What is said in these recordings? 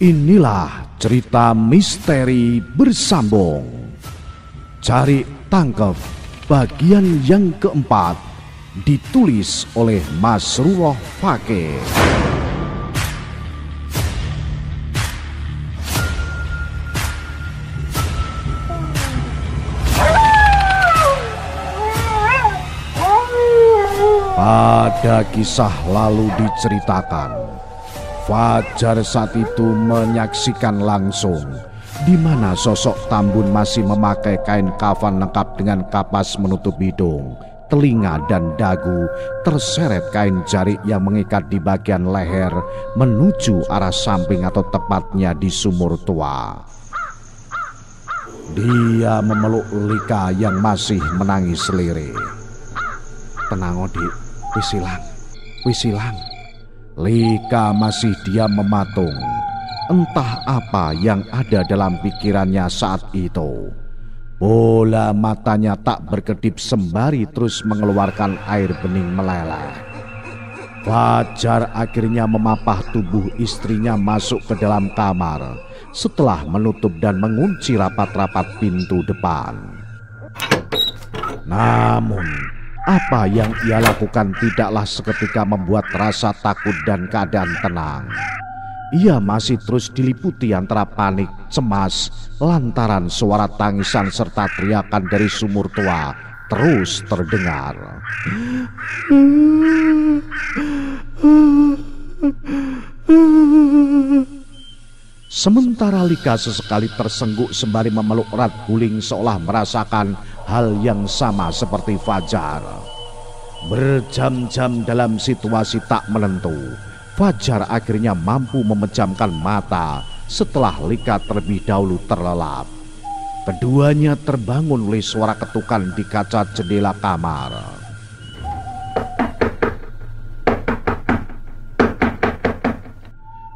Inilah cerita misteri bersambung. Cari tangkap bagian yang keempat, ditulis oleh Masrurah Fakih. Pada kisah lalu diceritakan, Fajar saat itu menyaksikan langsung di mana sosok Tambun masih memakai kain kafan lengkap dengan kapas menutup hidung, telinga dan dagu, terseret kain jarik yang mengikat di bagian leher menuju arah samping atau tepatnya di sumur tua. Dia memeluk Lika yang masih menangis lirih. "Tenang, Odik, wis ilang. Lika masih diam mematung. Entah apa yang ada dalam pikirannya saat itu. Bola matanya tak berkedip sembari terus mengeluarkan air bening meleleh. Fajar akhirnya memapah tubuh istrinya masuk ke dalam kamar setelah menutup dan mengunci rapat-rapat pintu depan. Namun apa yang ia lakukan tidaklah seketika membuat rasa takut dan keadaan tenang. Ia masih terus diliputi antara panik, cemas, lantaran suara tangisan serta teriakan dari sumur tua terus terdengar. Sementara Lika sesekali tersengguk sembari memeluk erat guling seolah merasakan hal yang sama seperti Fajar. Berjam-jam dalam situasi tak menentu, Fajar akhirnya mampu memejamkan mata setelah Lika terlebih dahulu terlelap. Keduanya terbangun oleh suara ketukan di kaca jendela kamar.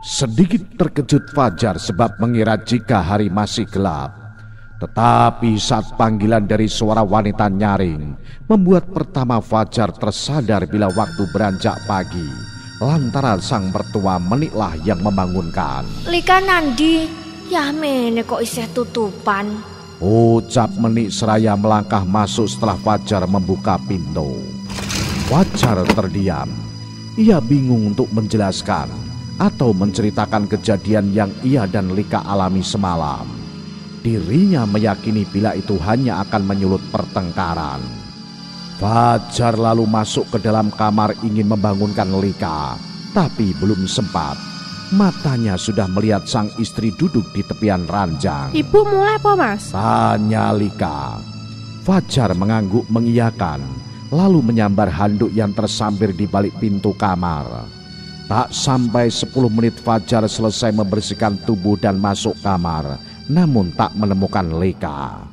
Sedikit terkejut Fajar sebab mengira jika hari masih gelap. Tetapi saat panggilan dari suara wanita nyaring membuat pertama Fajar tersadar bila waktu beranjak pagi, lantaran sang mertua Meniklah yang membangunkan. "Lika nandi, ya mene kok isih tutupan," ucap Menik seraya melangkah masuk setelah Fajar membuka pintu. Fajar terdiam. Ia bingung untuk menjelaskan atau menceritakan kejadian yang ia dan Lika alami semalam. Dirinya meyakini bila itu hanya akan menyulut pertengkaran. Fajar lalu masuk ke dalam kamar ingin membangunkan Lika, tapi belum sempat. Matanya sudah melihat sang istri duduk di tepian ranjang. "Ibu mulai apa, Mas?" tanya Lika. Fajar mengangguk mengiyakan, lalu menyambar handuk yang tersambir di balik pintu kamar. Tak sampai 10 menit Fajar selesai membersihkan tubuh dan masuk kamar, namun tak menemukan Lika.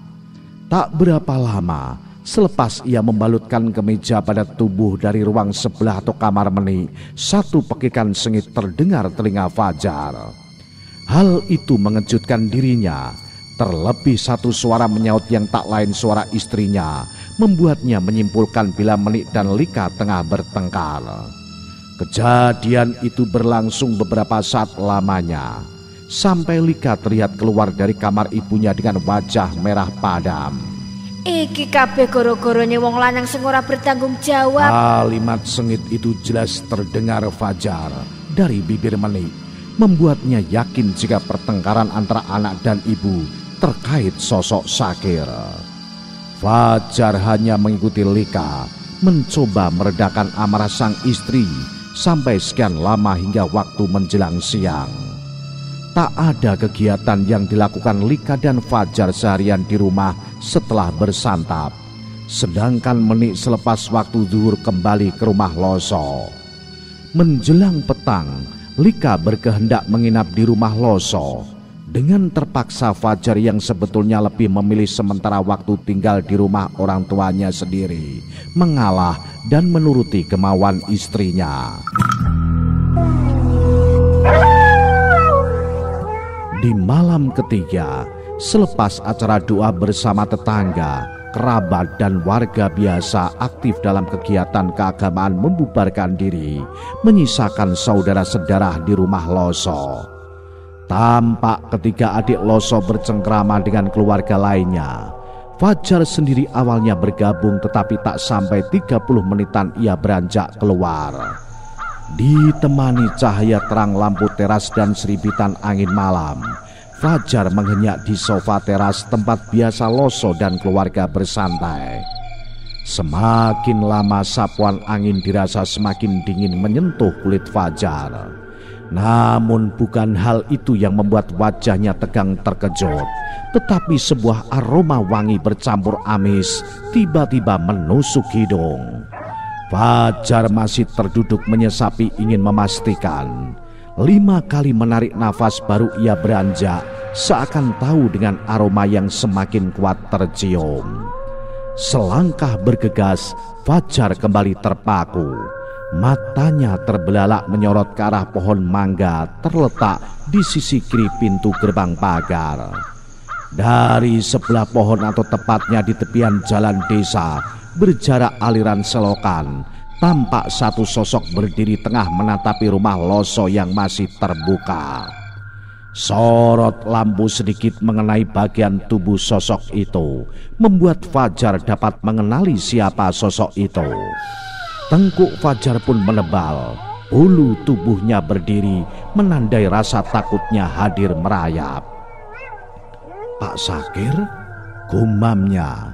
Tak berapa lama, selepas ia membalutkan kemeja pada tubuh dari ruang sebelah atau kamar Menik, satu pekikan sengit terdengar telinga Fajar. Hal itu mengejutkan dirinya, terlebih satu suara menyaut yang tak lain suara istrinya, membuatnya menyimpulkan bila Menik dan Lika tengah bertengkar. Kejadian itu berlangsung beberapa saat lamanya, sampai Lika terlihat keluar dari kamar ibunya dengan wajah merah padam. "Iki kabeh gara-garane wong lanang sing ora bertanggung jawab." Kalimat sengit itu jelas terdengar Fajar dari bibir Menik, membuatnya yakin jika pertengkaran antara anak dan ibu terkait sosok Sakir. Fajar hanya mengikuti Lika, mencoba meredakan amarah sang istri sampai sekian lama hingga waktu menjelang siang. Tak ada kegiatan yang dilakukan Lika dan Fajar seharian di rumah setelah bersantap. Sedangkan Menik selepas waktu zuhur kembali ke rumah Loso. Menjelang petang, Lika berkehendak menginap di rumah Loso. Dengan terpaksa Fajar yang sebetulnya lebih memilih sementara waktu tinggal di rumah orang tuanya sendiri, mengalah dan menuruti kemauan istrinya. Di malam ketiga, selepas acara doa bersama tetangga, kerabat dan warga biasa aktif dalam kegiatan keagamaan membubarkan diri, menyisakan saudara sedarah di rumah Loso. Tampak ketika adik Loso bercengkrama dengan keluarga lainnya. Fajar sendiri awalnya bergabung, tetapi tak sampai 30 menitan ia beranjak keluar. Ditemani cahaya terang lampu teras dan seribitan angin malam, Fajar menghenyak di sofa teras tempat biasa Loso dan keluarga bersantai. Semakin lama sapuan angin dirasa semakin dingin menyentuh kulit Fajar. Namun bukan hal itu yang membuat wajahnya tegang terkejut, tetapi sebuah aroma wangi bercampur amis tiba-tiba menusuk hidung. Fajar masih terduduk menyesapi ingin memastikan. 5 kali menarik nafas baru ia beranjak, seakan tahu dengan aroma yang semakin kuat tercium. Selangkah bergegas, Fajar kembali terpaku. Matanya terbelalak menyorot ke arah pohon mangga terletak di sisi kiri pintu gerbang pagar. Dari sebelah pohon atau tepatnya di tepian jalan desa, berjarak aliran selokan, tampak satu sosok berdiri tengah menatapi rumah Loso yang masih terbuka. Sorot lampu sedikit mengenai bagian tubuh sosok itu membuat Fajar dapat mengenali siapa sosok itu. Tengkuk Fajar pun menebal, bulu tubuhnya berdiri menandai rasa takutnya hadir merayap. "Pak Sakir?" gumamnya.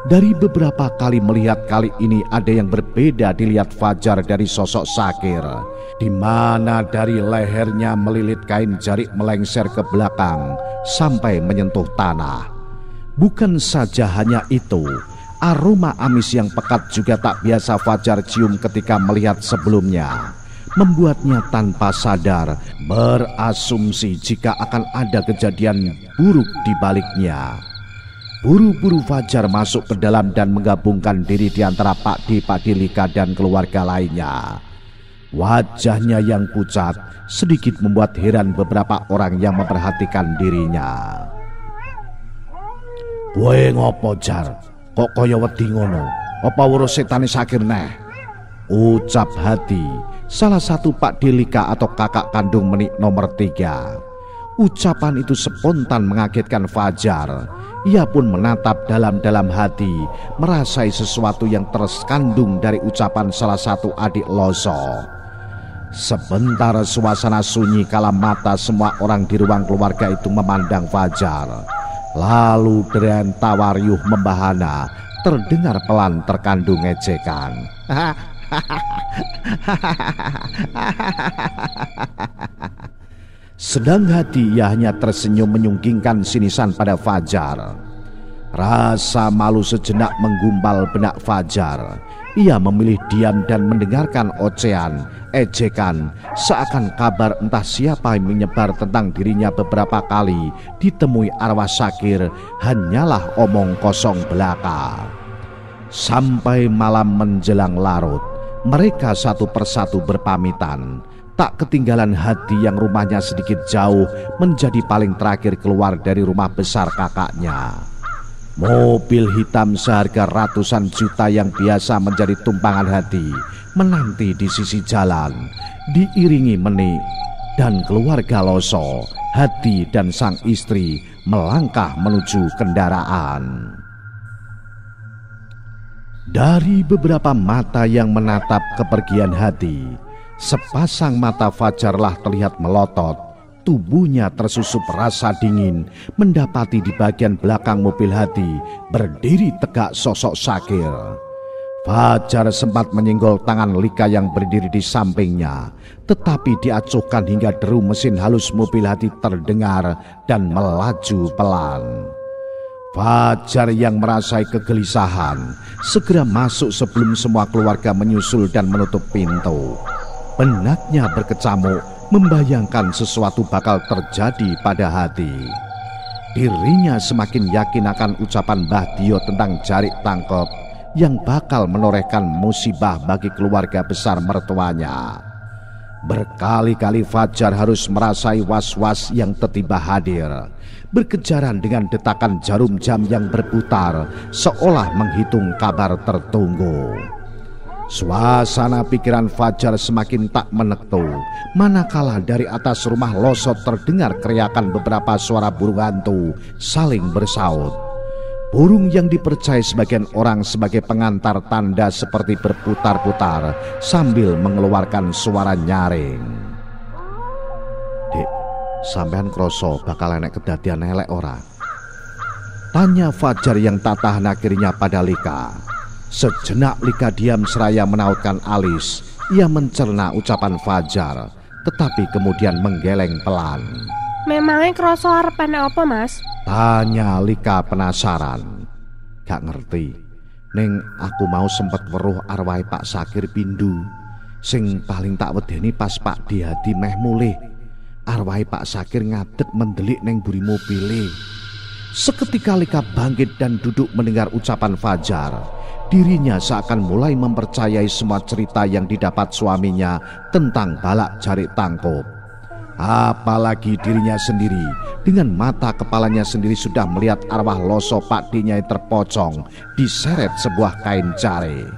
Dari beberapa kali melihat, kali ini ada yang berbeda dilihat Fajar dari sosok Sakir, di mana dari lehernya melilit kain jarik melengser ke belakang sampai menyentuh tanah. Bukan saja hanya itu, aroma amis yang pekat juga tak biasa Fajar cium ketika melihat sebelumnya, membuatnya tanpa sadar berasumsi jika akan ada kejadian buruk di baliknya. Buru-buru Fajar masuk ke dalam dan menggabungkan diri di antara Pak Dilika dan keluarga lainnya. Wajahnya yang pucat sedikit membuat heran beberapa orang yang memperhatikan dirinya. "Kowe ngopo, Jar? Kok kaya wedi ngono? Apa urus setane Sakir neh?" ucap Hadi, salah satu Pak Dilika atau kakak kandung Menik nomor 3. Ucapan itu spontan mengagetkan Fajar. Ia pun menatap dalam-dalam hati, merasai sesuatu yang terkandung dari ucapan salah satu adik Loso. Sebentar suasana sunyi kala mata semua orang di ruang keluarga itu memandang Fajar. Lalu deren tawaryuh membahana terdengar pelan terkandung ejekan. Sedang Hadi ia hanya tersenyum menyunggingkan sinisan pada Fajar. Rasa malu sejenak menggumpal benak Fajar. Ia memilih diam dan mendengarkan ocehan, ejekan, seakan kabar entah siapa yang menyebar tentang dirinya beberapa kali ditemui arwah Sakir hanyalah omong kosong belaka. Sampai malam menjelang larut, mereka satu persatu berpamitan. Tak ketinggalan Hadi yang rumahnya sedikit jauh menjadi paling terakhir keluar dari rumah besar kakaknya. Mobil hitam seharga ratusan juta yang biasa menjadi tumpangan Hadi menanti di sisi jalan, diiringi Menik dan keluarga Loso. Hadi dan sang istri melangkah menuju kendaraan. Dari beberapa mata yang menatap kepergian Hadi, sepasang mata Fajarlah terlihat melotot. Tubuhnya tersusup rasa dingin mendapati di bagian belakang mobil Hadi berdiri tegak sosok Sakir. Fajar sempat menyenggol tangan Lika yang berdiri di sampingnya, tetapi diacuhkan hingga deru mesin halus mobil Hadi terdengar dan melaju pelan. Fajar yang merasai kegelisahan segera masuk sebelum semua keluarga menyusul dan menutup pintu. Benaknya berkecamuk membayangkan sesuatu bakal terjadi pada Hadi. Dirinya semakin yakin akan ucapan Mbah Dio tentang jarik tangkep yang bakal menorehkan musibah bagi keluarga besar mertuanya. Berkali-kali Fajar harus merasai was-was yang tiba-tiba hadir, berkejaran dengan detakan jarum jam yang berputar seolah menghitung kabar tertunggu. Suasana pikiran Fajar semakin tak menentu, manakala dari atas rumah Loso terdengar teriakan beberapa suara burung hantu saling bersaut. Burung yang dipercaya sebagian orang sebagai pengantar tanda seperti berputar-putar sambil mengeluarkan suara nyaring. "Dek, sampean kroso bakal enek kedadian elek ora?" tanya Fajar yang tak tahan akhirnya pada Lika. Sejenak Lika diam seraya menautkan alis. Ia mencerna ucapan Fajar, tetapi kemudian menggeleng pelan. "Memangnya kroso arep enek apa, Mas?" tanya Lika penasaran. "Gak ngerti, ning aku mau sempet weruh arwahe Pak Sakir pindu. Sing paling tak wedeni pas Pak Dihadi meh mulih. Arwahe Pak Sakir ngadeg mendelik ning buri mobile." Seketika Lika bangkit dan duduk mendengar ucapan Fajar. Dirinya seakan mulai mempercayai semua cerita yang didapat suaminya tentang balak jarik tangkup. Apalagi dirinya sendiri dengan mata kepalanya sendiri sudah melihat arwah Loso Pak Dinyai terpocong diseret sebuah kain care.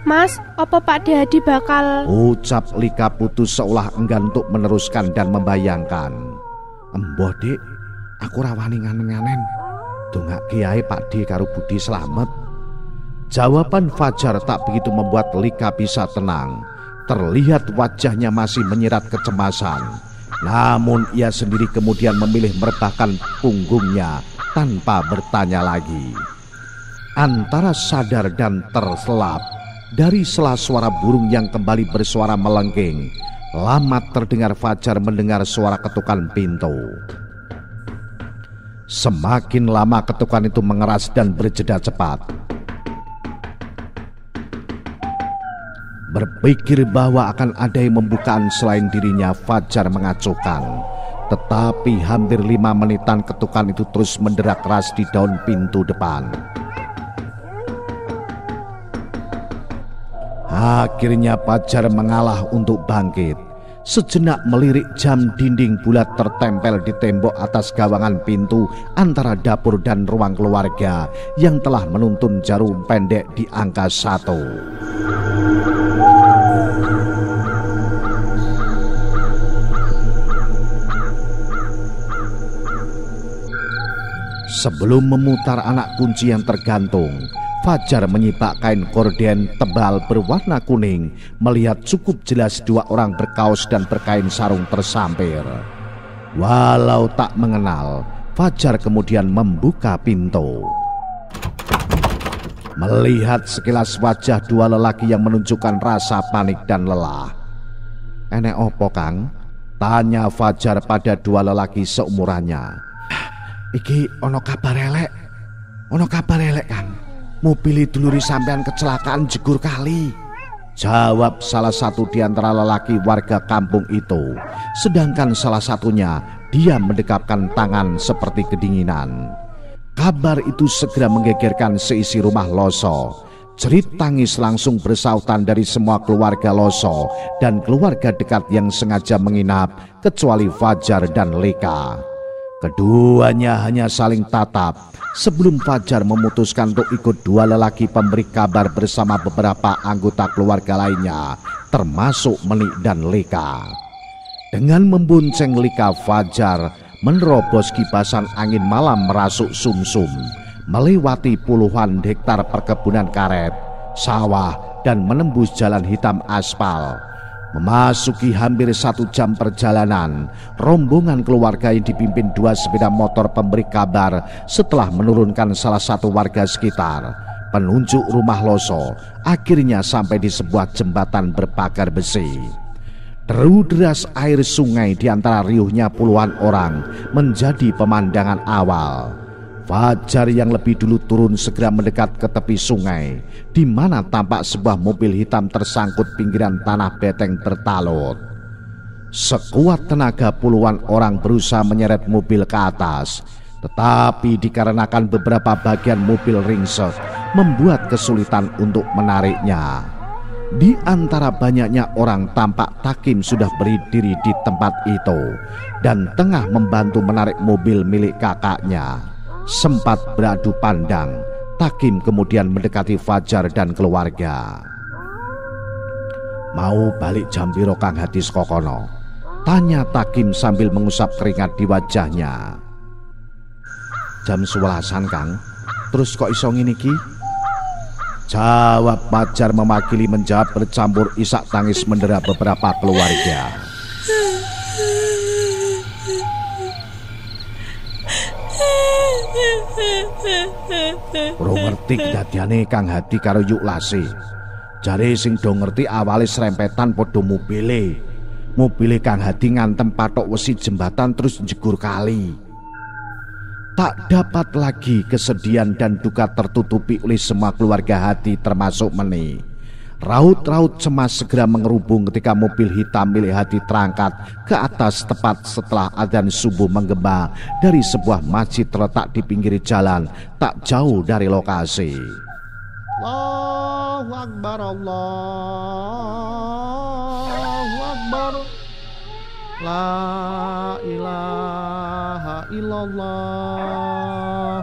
"Mas, apa Pak Dihadi bakal..." ucap Lika putus seolah enggan untuk meneruskan dan membayangkan. "Emboh Dik, aku rawani nganen-nganen. Dongak kiai Pak Di karo Budi selamat." Jawaban Fajar tak begitu membuat Lika bisa tenang. Terlihat wajahnya masih menyirat kecemasan. Namun ia sendiri kemudian memilih merebahkan punggungnya tanpa bertanya lagi. Antara sadar dan terselap, dari sela suara burung yang kembali bersuara melengking, lama terdengar Fajar mendengar suara ketukan pintu. Semakin lama ketukan itu mengeras dan berjeda cepat. Berpikir bahwa akan ada yang membukaan selain dirinya, Fajar mengacuhkan. Tetapi hampir 5 menitan ketukan itu terus menderak keras di daun pintu depan. Akhirnya Fajar mengalah untuk bangkit. Sejenak melirik jam dinding bulat tertempel di tembok atas gawangan pintu antara dapur dan ruang keluarga yang telah menuntun jarum pendek di angka 1. Sebelum memutar anak kunci yang tergantung, Fajar menyibak kain korden tebal berwarna kuning, melihat cukup jelas 2 orang berkaos dan berkain sarung tersampir. Walau tak mengenal, Fajar kemudian membuka pintu. Melihat sekilas wajah 2 lelaki yang menunjukkan rasa panik dan lelah. "Enek opo Kang?" tanya Fajar pada 2 lelaki seumurannya. "Iki ono kabar elek. Ono kabar elek Kang. Mobil duluri sampean kecelakaan jegur kali," jawab salah satu di antara lelaki warga kampung itu. Sedangkan salah satunya dia mendekapkan tangan seperti kedinginan. Kabar itu segera menggegerkan seisi rumah Loso. Jerit tangis langsung bersautan dari semua keluarga Loso dan keluarga dekat yang sengaja menginap, kecuali Fajar dan Lika. Keduanya hanya saling tatap sebelum Fajar memutuskan untuk ikut 2 lelaki pemberi kabar bersama beberapa anggota keluarga lainnya, termasuk Menik dan Lika. Dengan membonceng Lika, Fajar menerobos kipasan angin malam merasuk sumsum, melewati puluhan hektar perkebunan karet, sawah, dan menembus jalan hitam aspal. Memasuki hampir 1 jam perjalanan, rombongan keluarga yang dipimpin 2 sepeda motor pemberi kabar setelah menurunkan salah satu warga sekitar, penunjuk rumah Loso, akhirnya sampai di sebuah jembatan berpagar besi. Deru deras air sungai di antara riuhnya puluhan orang menjadi pemandangan awal. Fajar yang lebih dulu turun segera mendekat ke tepi sungai, di mana tampak sebuah mobil hitam tersangkut pinggiran tanah beteng bertalut. Sekuat tenaga puluhan orang berusaha menyeret mobil ke atas, tetapi dikarenakan beberapa bagian mobil ringsek membuat kesulitan untuk menariknya. Di antara banyaknya orang tampak Takim sudah berdiri di tempat itu dan tengah membantu menarik mobil milik kakaknya. Sempat beradu pandang, Takim kemudian mendekati Fajar dan keluarga. Mau balik jam piro Kang Hadi saka kono? Tanya Takim sambil mengusap keringat di wajahnya. Jam 11-an Kang. Terus kok iso ngene iki? Jawab Fajar memakili menjawab bercampur isak tangis mendera beberapa keluarga. Ora ngerti kedadiane Kang Hadi karo Yuklase. Jare sing do ngerti awale serempetan padha mobile. Mobile Kang Hadi ngantem patok wesi jembatan terus njegur kali. Tak dapat lagi kesedihan dan duka tertutupi oleh semua keluarga Hadi termasuk Meni. Raut-raut cemas segera mengerubung ketika mobil hitam milik Hadi terangkat ke atas tepat setelah adzan subuh menggema dari sebuah masjid terletak di pinggir jalan tak jauh dari lokasi. Allahu Akbar, Allahu Akbar, la ilaha illallah.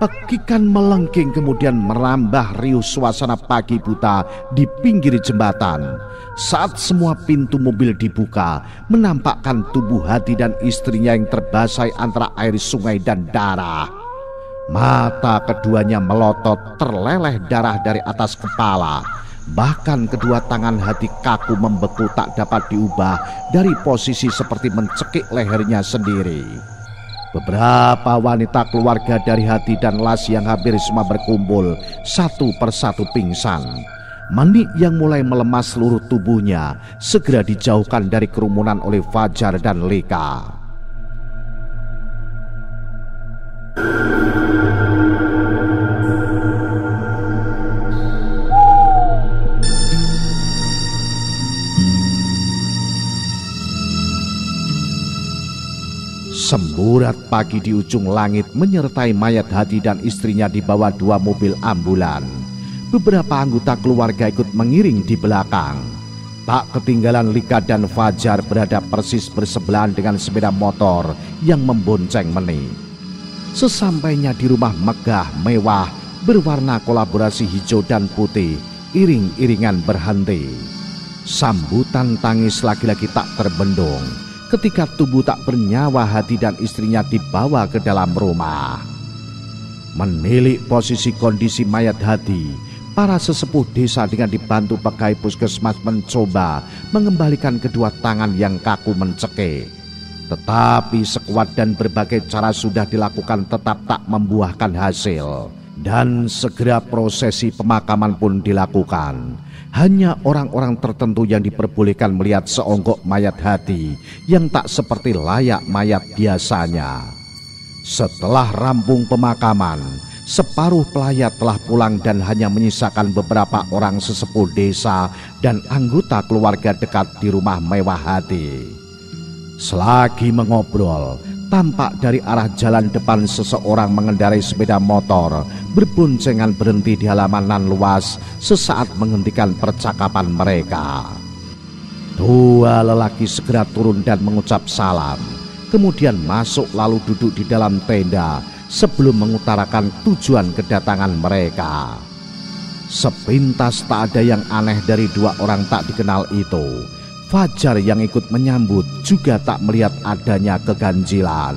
Pekikan melengking kemudian merambah riuh suasana pagi buta di pinggir jembatan. Saat semua pintu mobil dibuka, menampakkan tubuh Hadi dan istrinya yang terbasahi antara air sungai dan darah. Mata keduanya melotot, terleleh darah dari atas kepala. Bahkan kedua tangan Hadi kaku membeku tak dapat diubah dari posisi seperti mencekik lehernya sendiri. Beberapa wanita keluarga dari Hadi dan Las yang hampir semua berkumpul satu persatu pingsan. Meni yang mulai melemah seluruh tubuhnya segera dijauhkan dari kerumunan oleh Fajar dan Lika. Semburat pagi di ujung langit menyertai mayat Hadi dan istrinya di bawah dua mobil ambulan. Beberapa anggota keluarga ikut mengiring di belakang. Tak ketinggalan Lika dan Fajar berada persis bersebelahan dengan sepeda motor yang membonceng Meni. Sesampainya di rumah megah mewah berwarna kolaborasi hijau dan putih, iring-iringan berhenti. Sambutan tangis lagi-lagi tak terbendung ketika tubuh tak bernyawa Hadi dan istrinya dibawa ke dalam rumah. Menilik posisi kondisi mayat Hadi, para sesepuh desa dengan dibantu pegawai puskesmas mencoba mengembalikan kedua tangan yang kaku mencekik. Tetapi sekuat dan berbagai cara sudah dilakukan tetap tak membuahkan hasil. Dan segera prosesi pemakaman pun dilakukan. Hanya orang-orang tertentu yang diperbolehkan melihat seonggok mayat Hadi yang tak seperti layak mayat biasanya. Setelah rampung pemakaman, separuh pelayat telah pulang dan hanya menyisakan beberapa orang sesepuh desa dan anggota keluarga dekat di rumah mewah Hadi. Selagi mengobrol, tampak dari arah jalan depan seseorang mengendarai sepeda motor berboncengan berhenti di halaman nan luas sesaat menghentikan percakapan mereka. Dua lelaki segera turun dan mengucap salam, kemudian masuk lalu duduk di dalam tenda sebelum mengutarakan tujuan kedatangan mereka. Sepintas tak ada yang aneh dari dua orang tak dikenal itu. Fajar yang ikut menyambut juga tak melihat adanya keganjilan.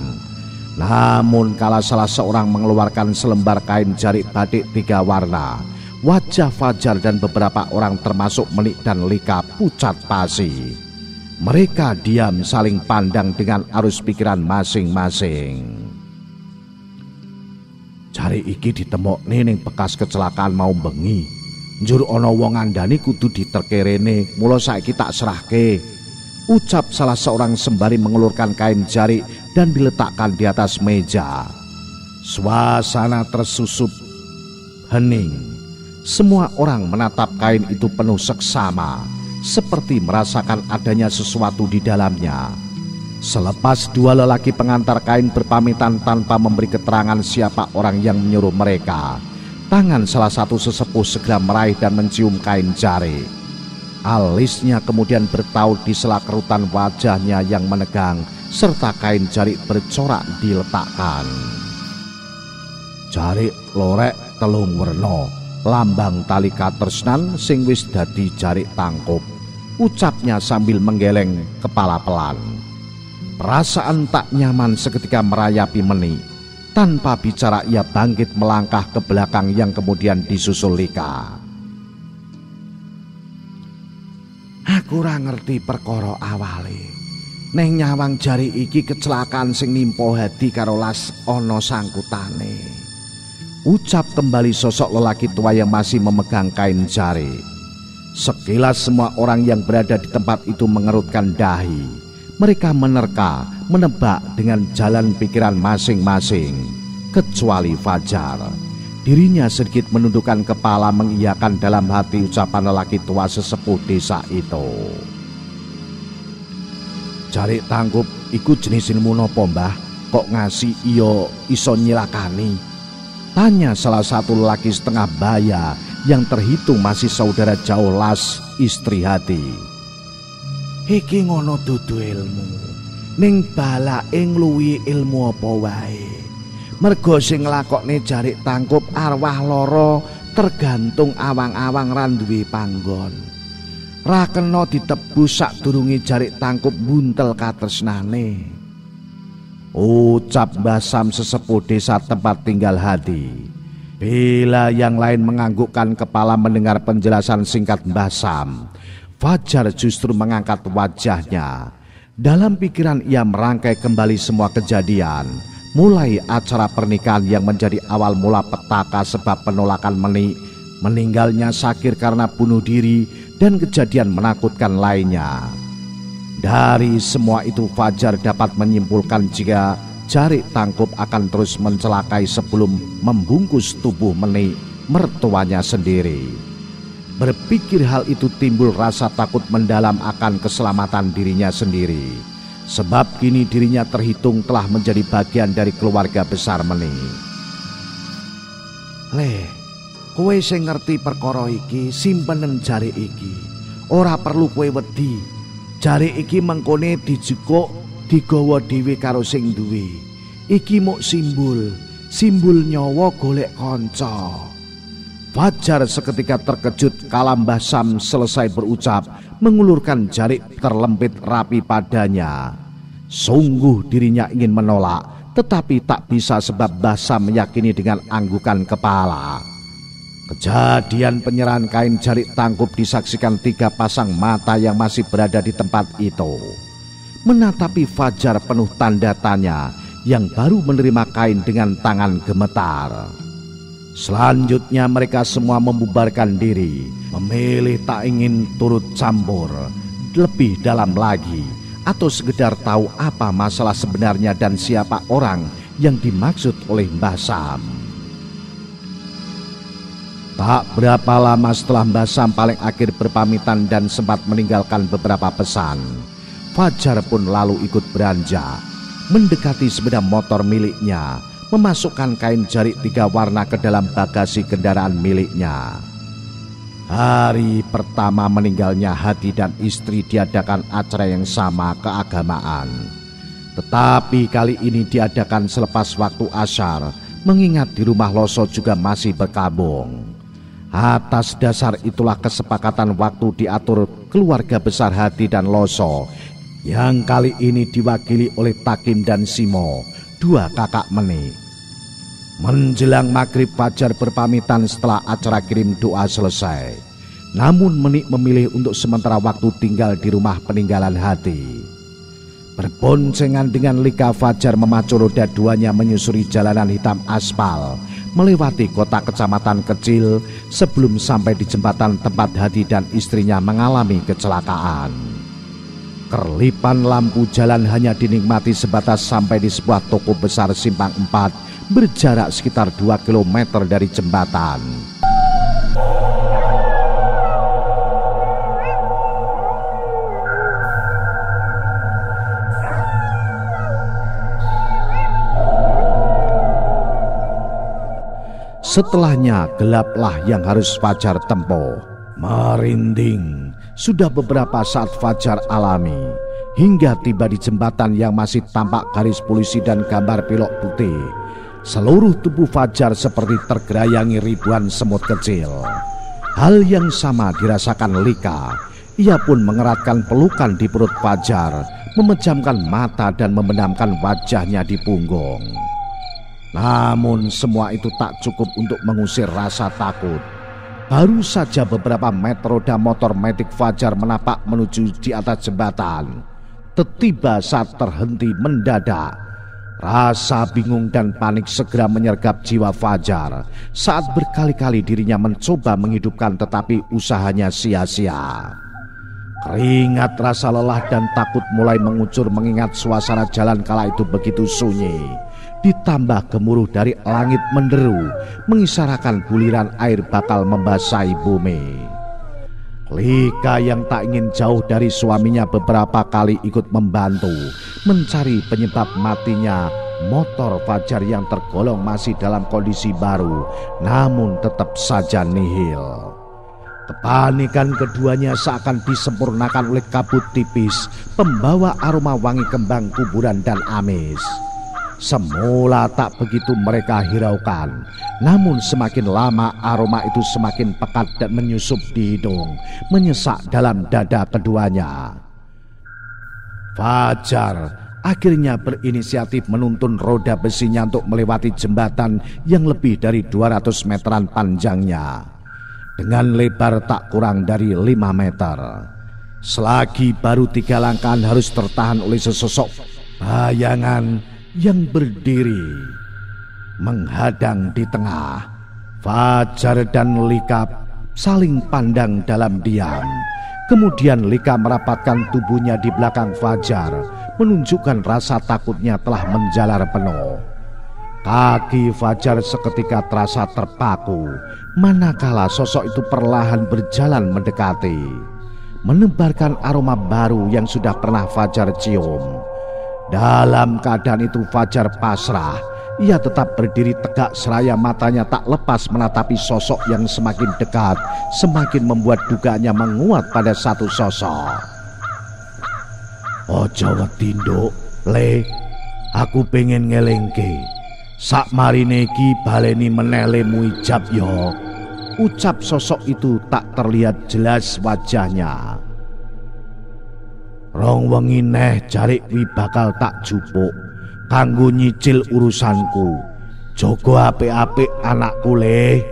Namun kala salah seorang mengeluarkan selembar kain jarik batik 3 warna, wajah Fajar dan beberapa orang termasuk Menik dan Lika pucat pasi. Mereka diam saling pandang dengan arus pikiran masing-masing. Jarik iki ditemokne ning bekas kecelakaan mau bengi. Njur ana wong ngandani kudu diterke rene, mula saiki tak serahke. Ucap salah seorang sembari mengulurkan kain jarik dan diletakkan di atas meja. Suasana tersusup hening. Semua orang menatap kain itu penuh seksama, seperti merasakan adanya sesuatu di dalamnya. Selepas dua lelaki pengantar kain berpamitan tanpa memberi keterangan siapa orang yang menyuruh mereka, tangan salah satu sesepuh segera meraih dan mencium kain jarik. Alisnya kemudian bertaut di sela kerutan wajahnya yang menegang, serta kain jarik bercorak diletakkan. Jarik lorek telung werna, lambang tali katresnan sing wis dadi jarik tangkup, ucapnya sambil menggeleng kepala pelan. Perasaan tak nyaman seketika merayapi Meni. Tanpa bicara ia bangkit melangkah ke belakang yang kemudian disusul Lika. Aku ora ngerti perkara awale. Neng nyawang jari iki kecelakaan sing nimpa Hadi karo Las ana sangkutane. Ucap kembali sosok lelaki tua yang masih memegang kain jari. Sekilas semua orang yang berada di tempat itu mengerutkan dahi. Mereka menerka, menebak dengan jalan pikiran masing-masing, kecuali Fajar. Dirinya sedikit menundukkan kepala mengiyakan dalam hati ucapan lelaki tua sesepuh desa itu. Jarik tangkup iku jenis ilmu nopo mbah, kok ngasih iyo iso nyilakani? Tanya salah satu lelaki setengah baya yang terhitung masih saudara jauh Las, istri Hadi. Iki ngono dudu ilmu, ning balake ngluwi ilmu apa wae. Mergo sing nglakokne jarik tangkup arwah loro tergantung awang-awang ra duwe panggon. Ra kena ditebus sadurunge jarik tangkup buntel katresnane. Ucap Mbah Sam sesepuh desa tempat tinggal Hadi. Bila yang lain menganggukkan kepala mendengar penjelasan singkat Mbah Sam, Fajar justru mengangkat wajahnya. Dalam pikiran ia merangkai kembali semua kejadian, mulai acara pernikahan yang menjadi awal mula petaka sebab penolakan Meni, meninggalnya Sakir karena bunuh diri, dan kejadian menakutkan lainnya. Dari semua itu Fajar dapat menyimpulkan jika jarik tangkup akan terus mencelakai sebelum membungkus tubuh Meni, mertuanya sendiri. Berpikir hal itu timbul rasa takut mendalam akan keselamatan dirinya sendiri. Sebab kini dirinya terhitung telah menjadi bagian dari keluarga besar Meni. Le, kowe sing ngerti perkara iki, simpenen jari iki. Ora perlu kowe wedi. Jari iki mengkone dijukuk, digawa dhewe karo sing duwe. Iki muk simbol nyawa golek kanca. Fajar seketika terkejut kala Mbah Sam selesai berucap, mengulurkan jarik terlempit rapi padanya. Sungguh dirinya ingin menolak, tetapi tak bisa sebab Mbah Sam meyakini dengan anggukan kepala. Kejadian penyerahan kain jarik tangkup disaksikan 3 pasang mata yang masih berada di tempat itu. Menatapi Fajar penuh tanda tanya yang baru menerima kain dengan tangan gemetar. Selanjutnya mereka semua membubarkan diri, memilih tak ingin turut campur lebih dalam lagi, atau sekedar tahu apa masalah sebenarnya dan siapa orang yang dimaksud oleh Mbah Sam. Tak berapa lama setelah Mbah Sam paling akhir berpamitan dan sempat meninggalkan beberapa pesan, Fajar pun lalu ikut beranjak, mendekati sepeda motor miliknya, memasukkan kain jarik 3 warna ke dalam bagasi kendaraan miliknya. Hari pertama meninggalnya Hadi dan istri diadakan acara yang sama keagamaan. Tetapi kali ini diadakan selepas waktu asyar, mengingat di rumah Loso juga masih berkabung. Atas dasar itulah kesepakatan waktu diatur keluarga besar Hadi dan Loso, yang kali ini diwakili oleh Takim dan Simo, 2 kakak Meni. Menjelang maghrib Fajar berpamitan setelah acara kirim doa selesai. Namun Meni memilih untuk sementara waktu tinggal di rumah peninggalan Hadi. Berboncengan dengan Lika, Fajar memacu roda 2-nya menyusuri jalanan hitam aspal, melewati kota kecamatan kecil sebelum sampai di jembatan tempat Hadi dan istrinya mengalami kecelakaan. Kerlipan lampu jalan hanya dinikmati sebatas sampai di sebuah toko besar simpang 4 berjarak sekitar 2 km dari jembatan. Setelahnya gelaplah yang harus Fajar tempuh. Merinding sudah beberapa saat Fajar alami, hingga tiba di jembatan yang masih tampak garis polisi dan gambar pilok putih. Seluruh tubuh Fajar seperti tergerayangi ribuan semut kecil. Hal yang sama dirasakan Lika. Ia pun mengeratkan pelukan di perut Fajar, memejamkan mata dan membenamkan wajahnya di punggung. Namun semua itu tak cukup untuk mengusir rasa takut. Baru saja beberapa meter roda motor metik Fajar menapak menuju di atas jembatan. Tiba saat terhenti mendadak. Rasa bingung dan panik segera menyergap jiwa Fajar saat berkali-kali dirinya mencoba menghidupkan tetapi usahanya sia-sia. Keringat, rasa lelah dan takut mulai mengucur mengingat suasana jalan kala itu begitu sunyi. Ditambah gemuruh dari langit menderu, mengisarakan buliran air bakal membasahi bumi. Lika yang tak ingin jauh dari suaminya beberapa kali ikut membantu mencari penyebab matinya motor Fajar yang tergolong masih dalam kondisi baru, namun tetap saja nihil. Kepanikan keduanya seakan disempurnakan oleh kabut tipis pembawa aroma wangi kembang kuburan dan amis. Semula tak begitu mereka hiraukan, namun semakin lama aroma itu semakin pekat dan menyusup di hidung, menyesak dalam dada keduanya. Fajar akhirnya berinisiatif menuntun roda besinya untuk melewati jembatan yang lebih dari 200 meteran panjangnya, dengan lebar tak kurang dari 5 meter. Selagi baru 3 langkah harus tertahan oleh sesosok bayangan yang berdiri menghadang di tengah. Fajar dan Lika saling pandang dalam diam. Kemudian Lika merapatkan tubuhnya di belakang Fajar, menunjukkan rasa takutnya telah menjalar penuh. Kaki Fajar seketika terasa terpaku, manakala sosok itu perlahan berjalan mendekati, menebarkan aroma baru yang sudah pernah Fajar cium. Dalam keadaan itu Fajar pasrah. Ia tetap berdiri tegak seraya matanya tak lepas menatapi sosok yang semakin dekat, semakin membuat dugaannya menguat pada satu sosok. Ojo wedi nduk, Le. Aku pengen ngelingke. Sak marine iki baleni meneh lemu ijab yo. Ucap sosok itu tak terlihat jelas wajahnya. Rong wengi neh jarik wi bakal tak jupuk kanggo nyicil urusanku. Jogo apik-apik anakku, Le.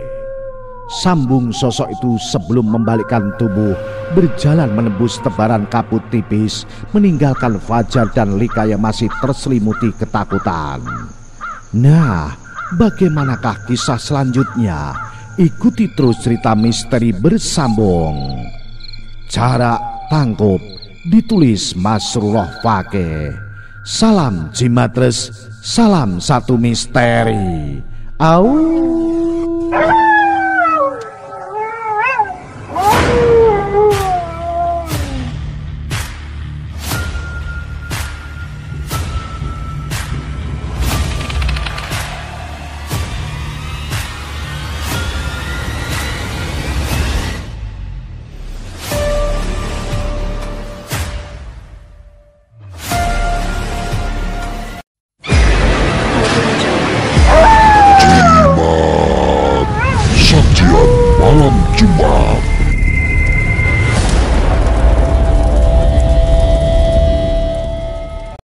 Sambung sosok itu sebelum membalikkan tubuh, berjalan menembus tebaran kabut tipis, meninggalkan Fajar dan Lika yang masih terselimuti ketakutan. Nah, bagaimanakah kisah selanjutnya? Ikuti terus cerita misteri bersambung. Jarak tangkup ditulis Masrurah Fakih. Salam Jimatres, salam satu misteri. Au. Malam Jumat